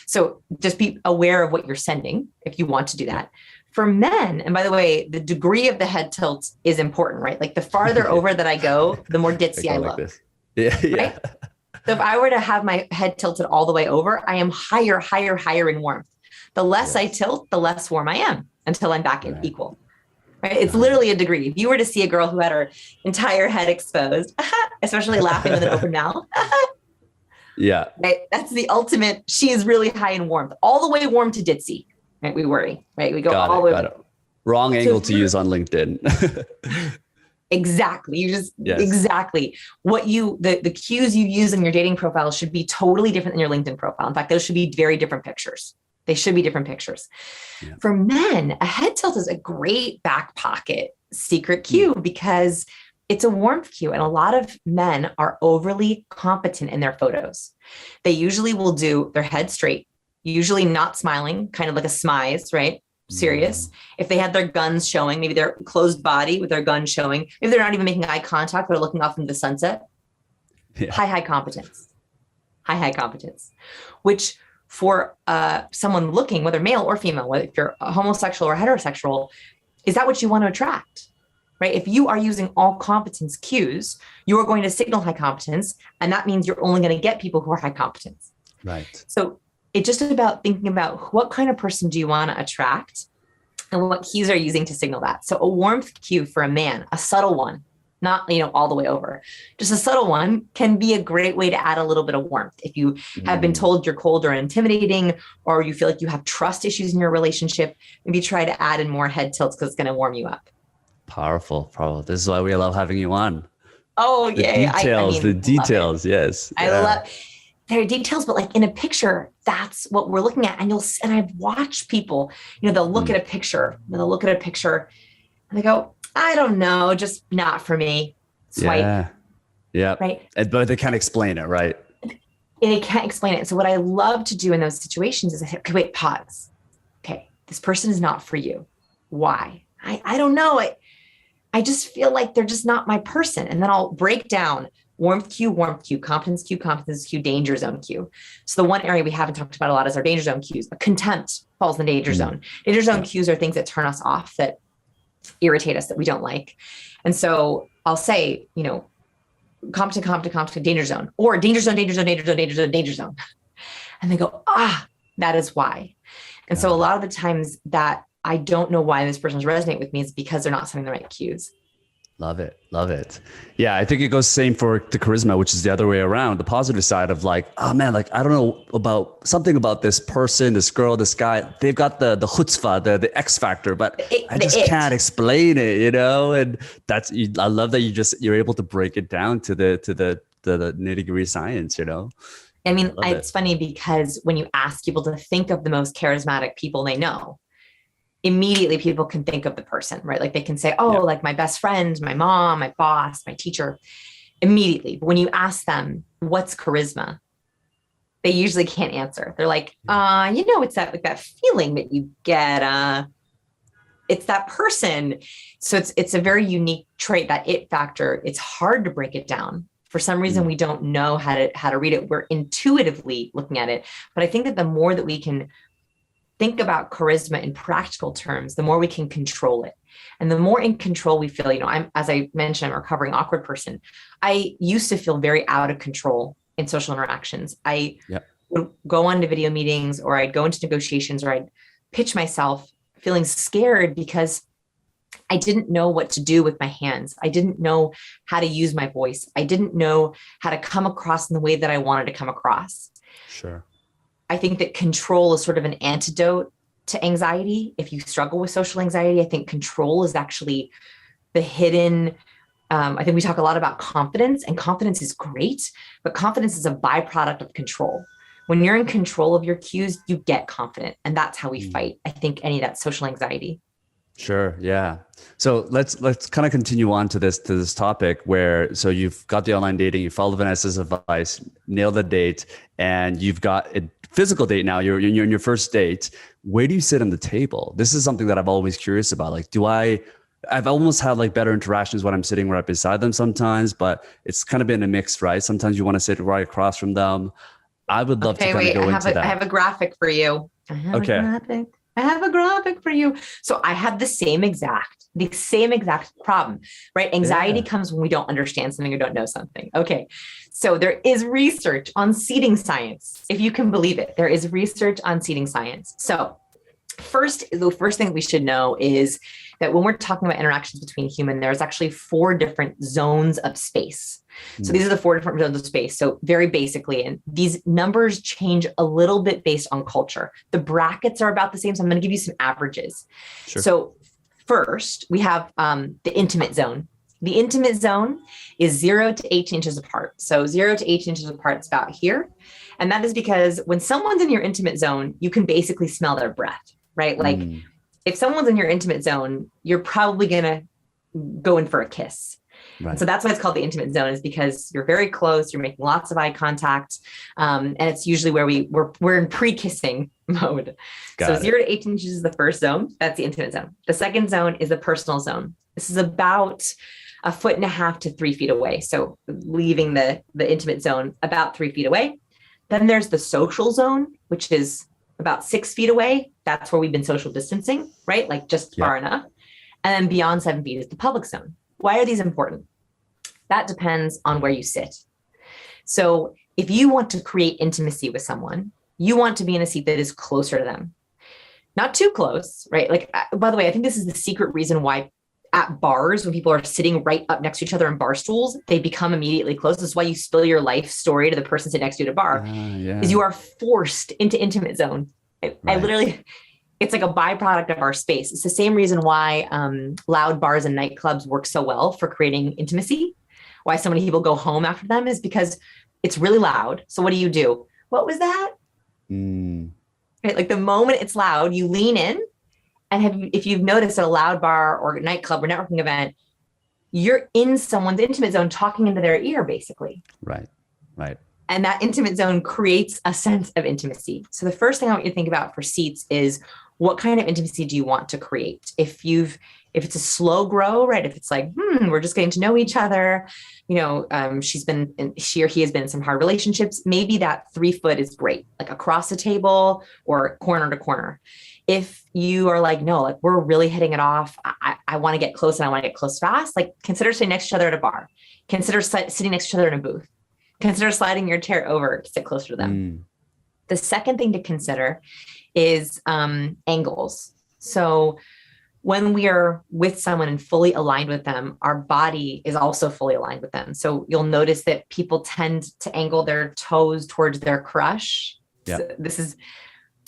So just be aware of what you're sending if you want to do that. For men, and by the way, the degree of the head tilt is important, right? Like the farther over that I go, the more ditzy I look. This. Yeah, yeah. Right? So if I were to have my head tilted all the way over, I am higher in warmth. The less I tilt, the less warm I am until I'm back in equal. Right? It's literally a degree. If you were to see a girl who had her entire head exposed, especially laughing with an open mouth, yeah, right? That's the ultimate. She is really high in warmth, all the way warm to ditzy. Right? We worry, right? We go all the way. Got it. Wrong angle to use on LinkedIn. Exactly. Exactly what the cues you use in your dating profile should be totally different than your LinkedIn profile. In fact, those should be very different pictures. They should be different pictures. Yeah. For men, a head tilt is a great back pocket secret cue because it's a warmth cue. And a lot of men are overly competent in their photos. They usually will do their head straight, usually not smiling, kind of like a smize, right? Serious. If they had their guns showing, maybe their closed body with their gun showing, maybe they're not even making eye contact, but looking off into the sunset. Yeah. High competence, which for someone looking, whether male or female, whether if you're homosexual or heterosexual, is that what you want to attract, right? If you are using all competence cues, you are going to signal high competence, and that means you're only going to get people who are high competence. Right. So it's just about thinking about what kind of person do you want to attract and what cues are you using to signal that. So a warmth cue for a man, a subtle one, not, all the way over. Just a subtle one can be a great way to add a little bit of warmth. If you have been told you're cold or intimidating, or you feel like you have trust issues in your relationship, maybe try to add in more head tilts because it's going to warm you up. Powerful. This is why we love having you on. Oh, The yay. the details. Yes. I love there are details, but like in a picture, that's what we're looking at. And I've watched people, they'll look at a picture and they go, I don't know, just not for me. Swipe. Yeah. Right. But they can't explain it, right? And they can't explain it. So what I love to do in those situations is I say, okay, wait, pause. Okay. This person is not for you. Why? I don't know. I just feel like they're just not my person. And then I'll break down warmth cue, competence cue, danger zone cue. So the one area we haven't talked about a lot is our danger zone cues. Contempt falls in the danger zone. Danger zone cues are things that turn us off, that irritate us, that we don't like. And so I'll say, competent, danger zone, or danger zone. And they go, that is why. And so a lot of the times that I don't know why this person's resonate with me is because they're not sending the right cues. Love it. Yeah, I think it goes same for the charisma, which is the other way around. The positive side of like, oh man, like I don't know about something about this person, this girl, this guy. They've got the chutzpah, the X factor, but I just can't explain it, And I love that you're able to break it down to the nitty-gritty science, I mean, it's funny because when you ask people to think of the most charismatic people they know, immediately people can think of the person, right? Like they can say, like my best friend, my mom, my boss, my teacher, immediately. But when you ask them, what's charisma? They usually can't answer. They're like, it's that feeling that you get, it's that person. So it's a very unique trait, that it factor. It's hard to break it down. For some reason, we don't know how to read it. We're intuitively looking at it. But I think that the more that we can think about charisma in practical terms, the more we can control it. And the more in control we feel, as I mentioned, I'm a recovering awkward person. I used to feel very out of control in social interactions. I would go on to video meetings, or I'd go into negotiations, or I'd pitch myself feeling scared because I didn't know what to do with my hands. I didn't know how to use my voice. I didn't know how to come across in the way that I wanted to come across. Sure. I think that control is sort of an antidote to anxiety. If you struggle with social anxiety, I think control is actually the hidden. I think we talk a lot about confidence, and confidence is great, but confidence is a byproduct of control. When you're in control of your cues, you get confident. And that's how we fight, I think, any of that social anxiety. Sure. Yeah. So let's kind of continue on to this topic so you've got the online dating, you follow Vanessa's advice, nail the date, and you've got a physical date now. You're in your first date. Where do you sit on the table? This is something that I'm always curious about. Like, I've almost had like better interactions when I'm sitting right beside them sometimes, but it's kind of been a mix, right? Sometimes you want to sit right across from them. I would love to kind of go into that. I have a graphic for you. I have a graphic for you. So I have the same exact problem, right? Anxiety comes when we don't understand something or don't know something. Okay. So there is research on seating science. If you can believe it, there is research on seating science. So the first thing we should know is that when we're talking about interactions between humans, there's actually 4 different zones of space. So these are the 4 different zones of space. So very basically, and these numbers change a little bit based on culture. The brackets are about the same. So I'm going to give you some averages. Sure. So first we have the intimate zone. The intimate zone is 0 to 18 inches apart. So 0 to 18 inches apart is about here. And that is because when someone's in your intimate zone, you can basically smell their breath, right? Like if someone's in your intimate zone, you're probably going to go in for a kiss. Right. So that's why it's called the intimate zone, is because you're very close, you're making lots of eye contact. And it's usually where we're in pre-kissing mode. So 0 to 18 inches is the first zone. That's the intimate zone. The second zone is the personal zone. This is about 1.5 to 3 feet away. So leaving the intimate zone about 3 feet away. Then there's the social zone, which is about 6 feet away. That's where we've been social distancing, right? Like just far enough. And then beyond 7 feet is the public zone. Why are these important? That depends on where you sit. So if you want to create intimacy with someone, you want to be in a seat that is closer to them. Not too close, right? Like, by the way, I think this is the secret reason why at bars, when people are sitting right up next to each other in bar stools, they become immediately close. This is why you spill your life story to the person sitting next to you at a bar, is you are forced into intimate zone. I literally, it's like a byproduct of our space. It's the same reason why loud bars and nightclubs work so well for creating intimacy. Why so many people go home after them is because it's really loud. So what do? What was that? Right? Like the moment it's loud, you lean in. And if you've noticed at a loud bar or nightclub or networking event, you're in someone's intimate zone talking into their ear, basically. Right. And that intimate zone creates a sense of intimacy. So the first thing I want you to think about for seats is, what kind of intimacy do you want to create? If it's a slow grow, right? If it's like, we're just getting to know each other, she or he has been in some hard relationships, maybe that 3 foot is great, like across the table or corner to corner. If you are like, no, like we're really hitting it off, I want to get close and I want to get close fast, like consider sitting next to each other at a bar. Consider sitting next to each other in a booth. Consider sliding your chair over to sit closer to them. The second thing to consider is angles. So when we are with someone and fully aligned with them, our body is also fully aligned with them. So you'll notice that people tend to angle their toes towards their crush. Yeah. So this is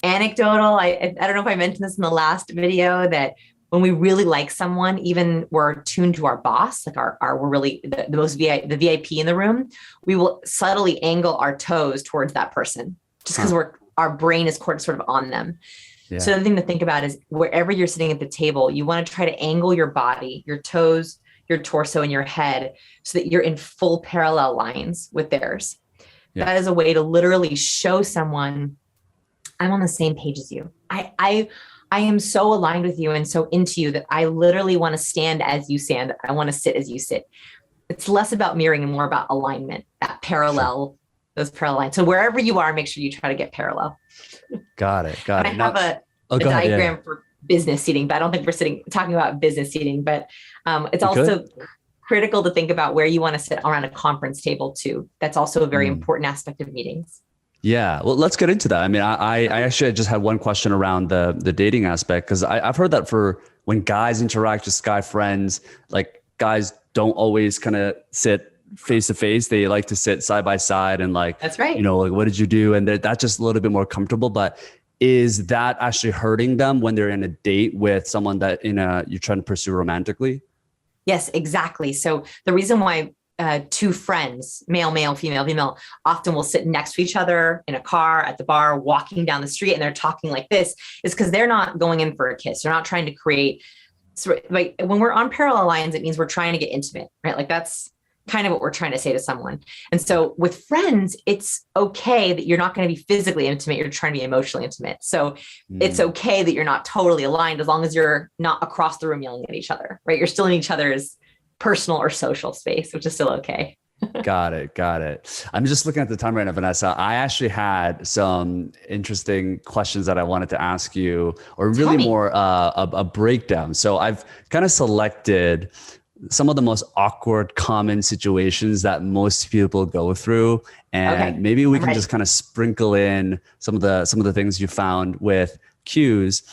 anecdotal. I don't know if I mentioned this in the last video, that when we really like someone, even we're tuned to our boss, like we're really the most the VIP in the room, we will subtly angle our toes towards that person just because our brain is sort of on them. Yeah. So the thing to think about is, wherever you're sitting at the table, you want to try to angle your body, your toes, your torso, and your head so that you're in full parallel lines with theirs. Yeah. That is a way to literally show someone, I'm on the same page as you. I am so aligned with you and so into you that I literally want to stand as you stand. I want to sit as you sit. It's less about mirroring and more about alignment, that parallel, those parallel lines. So wherever you are, make sure you try to get parallel. Got it. I have a diagram for business seating, but I don't think we're talking about business seating, but it's also critical to think about where you want to sit around a conference table too. That's also a very important aspect of meetings. Yeah. Well, let's get into that. I mean, I actually just had one question around the dating aspect, because I've heard that for when guys interact with guy friends, like guys don't always kind of sit face to face. They like to sit side by side and like, that's right. Like, what did you do? And that's just a little bit more comfortable. But is that actually hurting them when they're in a date with someone that you're trying to pursue romantically? Yes, exactly. So the reason why two friends, male, female, often will sit next to each other in a car, at the bar, walking down the street, and they're talking like this, is because they're not going in for a kiss. They're not trying to create. So, like, when we're on parallel lines, it means we're trying to get intimate, right? Like that's kind of what we're trying to say to someone. And so with friends, it's okay that you're not going to be physically intimate. You're trying to be emotionally intimate. So it's okay that you're not totally aligned, as long as you're not across the room yelling at each other, right? You're still in each other's personal or social space, which is still okay. Got it. I'm just looking at the time right now, Vanessa. I actually had some interesting questions that I wanted to ask you, or really more a breakdown. So I've kind of selected some of the most awkward, common situations that most people go through, and maybe we can just kind of sprinkle in some of the things you found with cues.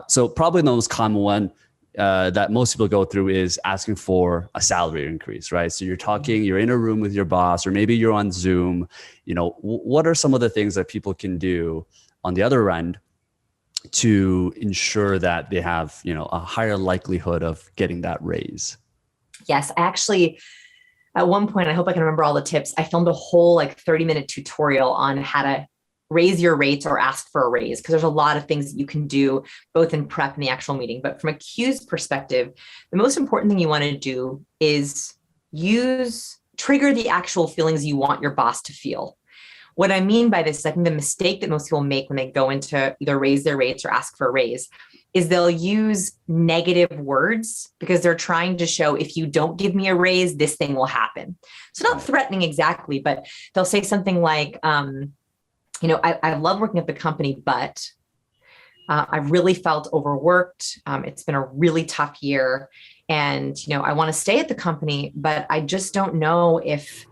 So probably the most common one that most people go through is asking for a salary increase, right? So you're in a room with your boss, or maybe you're on Zoom. What are some of the things that people can do on the other end to ensure that they have, a higher likelihood of getting that raise? Yes, actually, at one point, I hope I can remember all the tips, I filmed a whole 30-minute tutorial on how to raise your rates or ask for a raise, because there's a lot of things that you can do both in prep and the actual meeting. But from a cues perspective, the most important thing you want to do is trigger the actual feelings you want your boss to feel. What I mean by this is, I think the mistake that most people make when they go into either raise their rates or ask for a raise is they'll use negative words, because they're trying to show, if you don't give me a raise, this thing will happen. So not threatening exactly, but they'll say something like, I love working at the company, but I've really felt overworked. It's been a really tough year, and, I want to stay at the company, but I just don't know if,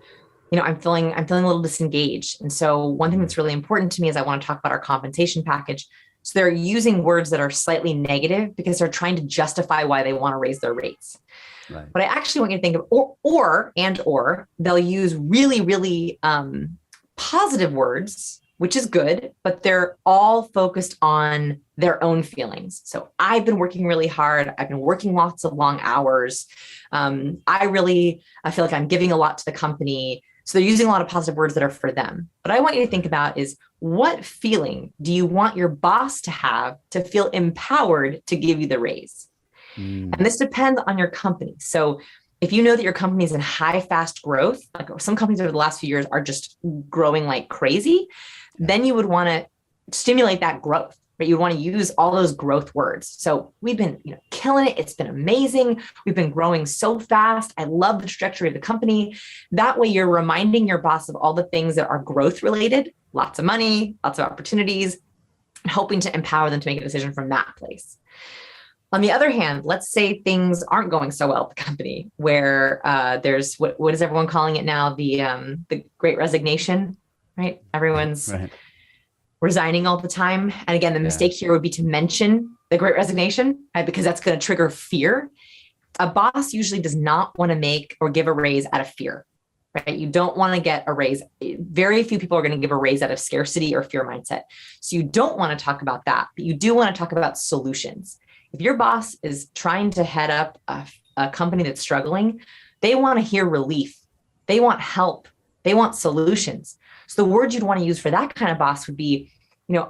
I'm feeling a little disengaged. And so one thing that's really important to me is I want to talk about our compensation package. So they're using words that are slightly negative because they're trying to justify why they want to raise their rates. Right. But I actually want you to think of, or they'll use really, really positive words, which is good, but they're all focused on their own feelings. So I've been working really hard. I've been working lots of long hours. I feel like I'm giving a lot to the company. So they're using a lot of positive words that are for them. What I want you to think about is, what feeling do you want your boss to have to feel empowered to give you the raise? And this depends on your company. So if you know that your company is in high, fast growth, like some companies over the last few years are just growing like crazy, then you would want to stimulate that growth, right? You want to use all those growth words. So we've been, killing it. It's been amazing. We've been growing so fast. I love the trajectory of the company. That way you're reminding your boss of all the things that are growth related, lots of money, lots of opportunities, and hoping to empower them to make a decision from that place. On the other hand, let's say things aren't going so well at the company, where there's what is everyone calling it now? The Great Resignation, right? Everyone's resigning all the time. And again, the mistake here would be to mention the Great Resignation, right? Because that's going to trigger fear. A boss usually does not want to make or give a raise out of fear, right? You don't want to get a raise. Very few people are going to give a raise out of scarcity or fear mindset. So you don't want to talk about that, but you do want to talk about solutions. If your boss is trying to head up a company that's struggling, they want to hear relief. They want help. They want solutions. So the word you'd want to use for that kind of boss would be,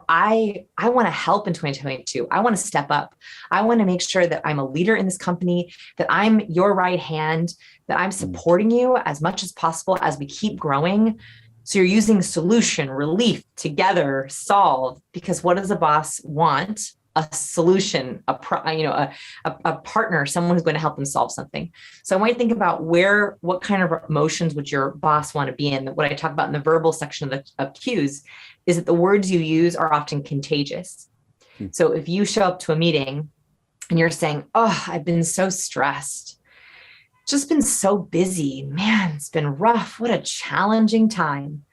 I want to help in 2022. I want to step up. I want to make sure that I'm a leader in this company, that I'm your right hand, that I'm supporting you as much as possible as we keep growing. So you're using solution, relief, together, solve, because what does a boss want? A solution, a partner, someone who's going to help them solve something. So I want you to think about what kind of emotions would your boss want to be in. What I talk about in the verbal section of cues is that the words you use are often contagious. So if you show up to a meeting and you're saying, "Oh, I've been so stressed, just been so busy, man, it's been rough. What a challenging time."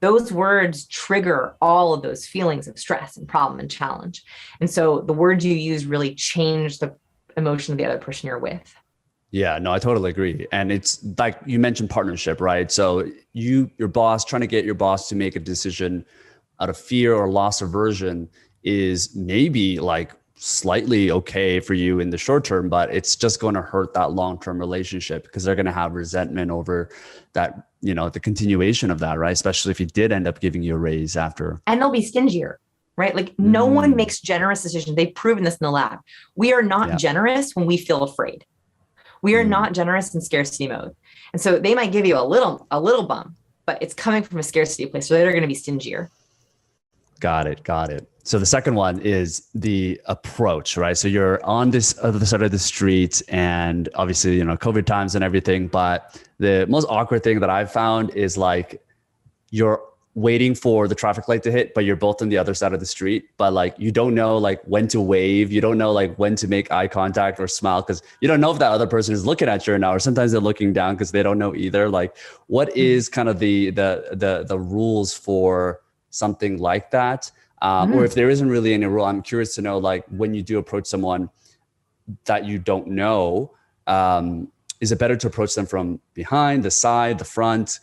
Those words trigger all of those feelings of stress and problem and challenge. And so the words you use really change the emotion of the other person you're with. Yeah, no, I totally agree. And it's like you mentioned partnership, right? So your boss, trying to get your boss to make a decision out of fear or loss aversion is maybe like slightly okay for you in the short term, but it's just going to hurt that long-term relationship because they're going to have resentment over that, the continuation of that, right? Especially if he did end up giving you a raise after. And they'll be stingier, right? Like no one makes generous decisions. They've proven this in the lab. We are not generous when we feel afraid. We are not generous in scarcity mode. And so they might give you a little bump, but it's coming from a scarcity place. So they're going to be stingier. Got it. So the second one is the approach, right? So you're on this other side of the street and obviously, COVID times and everything, but the most awkward thing that I've found is like you're waiting for the traffic light to hit, but you're both on the other side of the street, but like you don't know like when to wave, you don't know like when to make eye contact or smile because you don't know if that other person is looking at you or not, or sometimes they're looking down because they don't know either. Like what is kind of the rules for something like that? Or if there isn't really any rule, I'm curious to know, like when you do approach someone that you don't know, is it better to approach them from behind, the side, the front?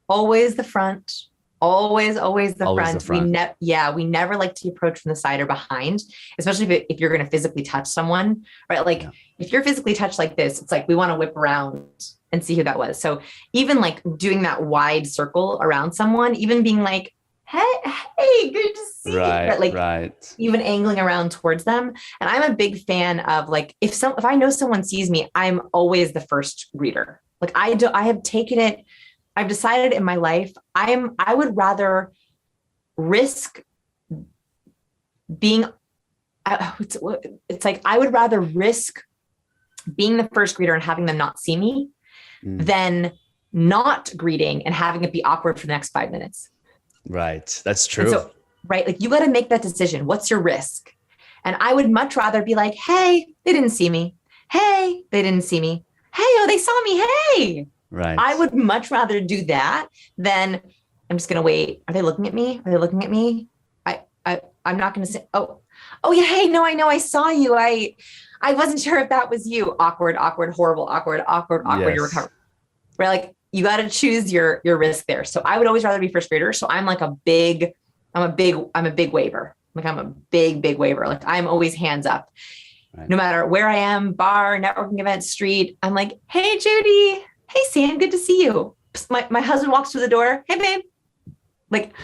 Always the front. Always the Always front. the front. We never like to approach from the side or behind, especially if you're going to physically touch someone, right? Like if you're physically touched like this, it's like we want to whip around and see who that was. So even like doing that wide circle around someone, even being like, hey, good to see you. Right. Even angling around towards them. And I'm a big fan of like, if I know someone sees me, I'm always the first greeter. Like I have taken it. I've decided in my life, I would rather risk being, it's like, I would rather risk being the first greeter and having them not see me than not greeting and having it be awkward for the next 5 minutes. Right. That's true. So, right. Like you got to make that decision. What's your risk? And I would much rather be like, hey, they didn't see me. Hey, they didn't see me. Hey, oh, they saw me. Hey. Right. I would much rather do that than I'm just going to wait. Are they looking at me? Are they looking at me? I'm not going to say, oh yeah, hey, no, I know, I saw you. I wasn't sure if that was you. Awkward, awkward, horrible, awkward, awkward, awkward. You're Yes. recovering. Right? Like you got to choose your risk there. So I would always rather be first grader. So I'm like I'm a big waiver. Like I'm a big waiver. Like I'm always hands up. Right. No matter where I am, bar, networking event, street, I'm like, hey, Judy. Hey, Sam, good to see you. My husband walks through the door. Hey, babe. Like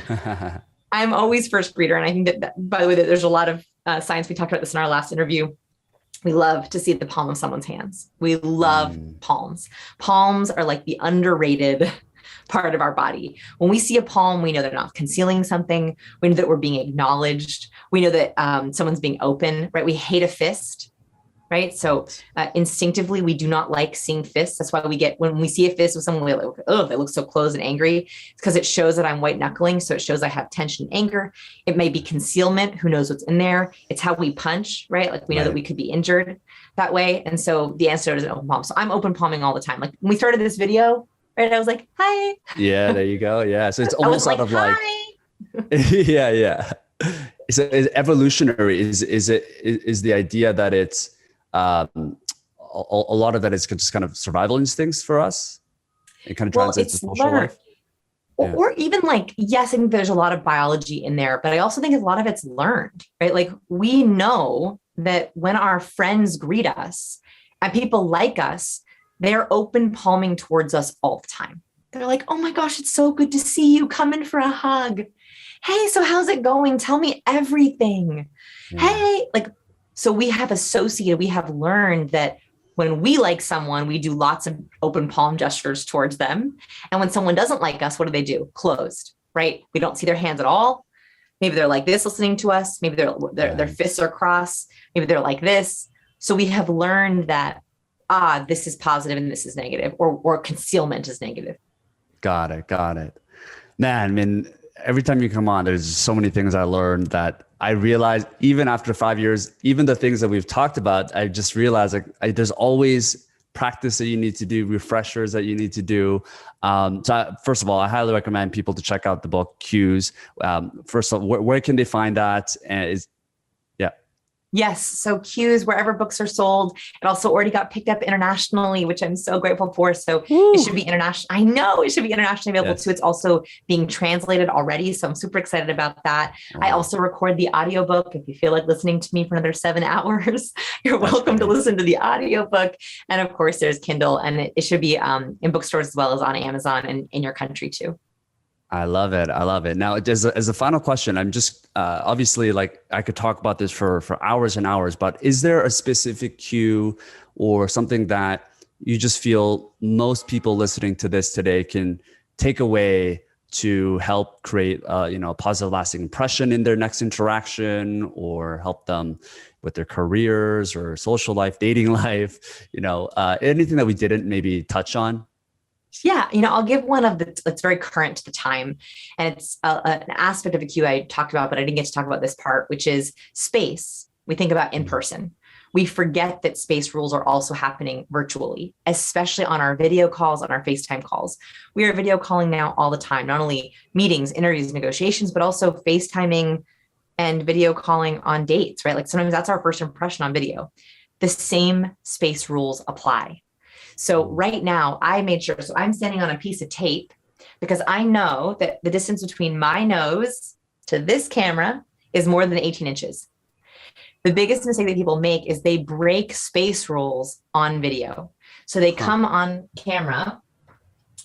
I'm always first greeter. And I think that by the way, that there's a lot of science. We talked about this in our last interview. We love to see the palm of someone's hands. We love palms. Palms are like the underrated part of our body. When we see a palm, we know they're not concealing something. We know that we're being acknowledged. We know that someone's being open, right? We hate a fist, right? So instinctively, we do not like seeing fists. That's why when we see a fist with someone, we're like, oh, they look so closed and angry. It's because it shows that I'm white knuckling. So it shows I have tension and anger. It may be concealment. Who knows what's in there? It's how we punch, right? Like we know that we could be injured that way. And so the answer is an open palm. So I'm open palming all the time. Like when we started this video, right? I was like, hi. Yeah, there you go. Yeah. So it's almost out of like, yeah. So it's evolutionary. Is the idea that it's, a lot of that is just kind of survival instincts for us. It kind of translates to social life. Or even like, yes, I think there's a lot of biology in there, but I also think a lot of it's learned, right? Like we know that when our friends greet us and people like us, they're open palming towards us all the time. They're like, oh my gosh, it's so good to see you. Come in for a hug. Hey, so how's it going? Tell me everything. Yeah. Hey, like, so we have learned that when we like someone, we do lots of open palm gestures towards them. And when someone doesn't like us, what do? Closed, right? We don't see their hands at all. Maybe they're like this listening to us. Maybe their fists are crossed. Maybe they're like this. So we have learned that, this is positive and this is negative, or concealment is negative. Got it. Man, I mean, every time you come on, there's so many things I learned that I realized even after 5 years, even the things that we've talked about, I just realized there's always practice that you need to do, refreshers that you need to do. First of all, I highly recommend people to check out the book Cues. First of all, where can they find that? And Yes. So Cues, wherever books are sold. It also already got picked up internationally, which I'm so grateful for. So It should be international. I know it should be internationally available too. It's also being translated already. So I'm super excited about that. I also record the audiobook. If you feel like listening to me for another 7 hours, you're welcome to listen to the audiobook. And of course there's Kindle, and it should be in bookstores as well as on Amazon and in your country too. I love it. Now, as a final question, I'm just obviously, like, I could talk about this for hours and hours, but is there a specific cue or something that you just feel most people listening to this today can take away to help create a positive, lasting impression in their next interaction, or help them with their careers or social life, dating life, anything that we didn't maybe touch on? Yeah, I'll give one that's very current to the time. And it's an aspect of a cue I talked about, but I didn't get to talk about this part, which is space. We think about in person. We forget that space rules are also happening virtually, especially on our video calls, on our FaceTime calls. We are video calling now all the time, not only meetings, interviews, negotiations, but also FaceTiming and video calling on dates, right? Like sometimes that's our first impression on video. The same space rules apply. So right now I made sure, so I'm standing on a piece of tape because I know that the distance between my nose to this camera is more than 18 inches. The biggest mistake that people make is they break space rules on video. So they come on camera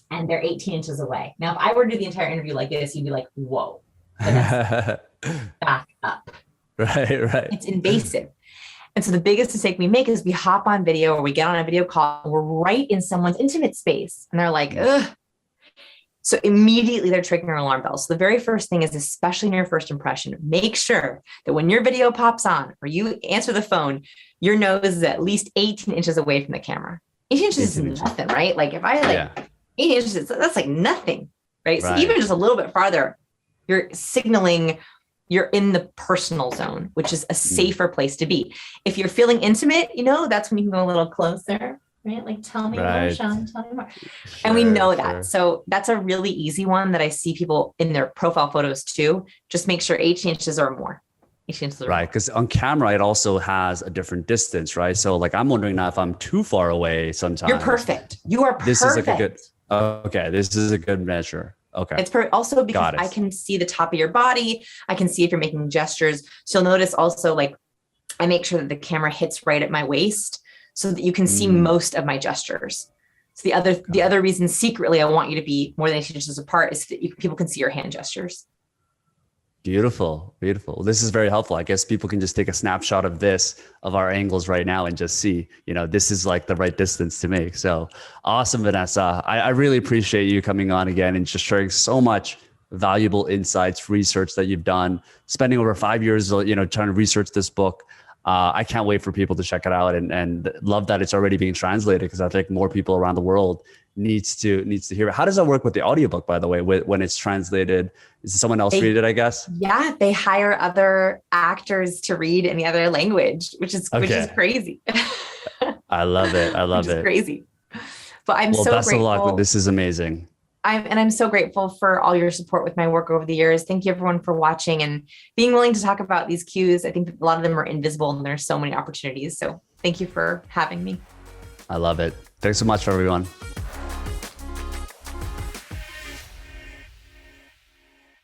and they're 18 inches away. Now, if I were to do the entire interview like this, you'd be like, whoa, back up. Right. It's invasive. And so the biggest mistake we make is we hop on video or we get on a video call, we're right in someone's intimate space and they're like, ugh. So immediately they're triggering alarm bells. So the very first thing is, especially in your first impression, make sure that when your video pops on or you answer the phone, your nose is at least 18 inches away from the camera. 18 inches is nothing, right? Like if I 18 inches, that's like nothing, right? So even just a little bit farther, you're signaling you're in the personal zone, which is a safer place to be. If you're feeling intimate, that's when you can go a little closer, right? Like, tell me more, Sean, tell me more. And we know that. So that's a really easy one that I see people in their profile photos too. Just make sure 18 inches or more. 18 inches or Right. more. Because on camera, it also has a different distance, right? So like, I'm wondering now if I'm too far away sometimes. You're perfect. You are perfect. This is like a good, okay. This is a good measure. Okay. It's also because Got it. I can see the top of your body. I can see if you're making gestures. So you'll notice also, like, I make sure that the camera hits right at my waist so that you can see most of my gestures. So the other reason secretly I want you to be more than 18 inches apart is that people can see your hand gestures. Beautiful. Beautiful. This is very helpful. I guess people can just take a snapshot of this, of our angles right now, and just see, this is like the right distance to make. So awesome, Vanessa. I really appreciate you coming on again and just sharing so much valuable insights, research that you've done, spending over 5 years, trying to research this book. I can't wait for people to check it out, and love that it's already being translated, because I think more people around the world needs to hear it. How does that work with the audiobook, by the way, when it's translated? Is someone else read it, I guess? Yeah, they hire other actors to read in the other language, which is crazy. I love it. I love it. Crazy. But I'm so best grateful. of luck. This is amazing. I'm so grateful for all your support with my work over the years. Thank you everyone for watching and being willing to talk about these cues. I think a lot of them are invisible and there's so many opportunities. So thank you for having me. I love it. Thanks so much, everyone.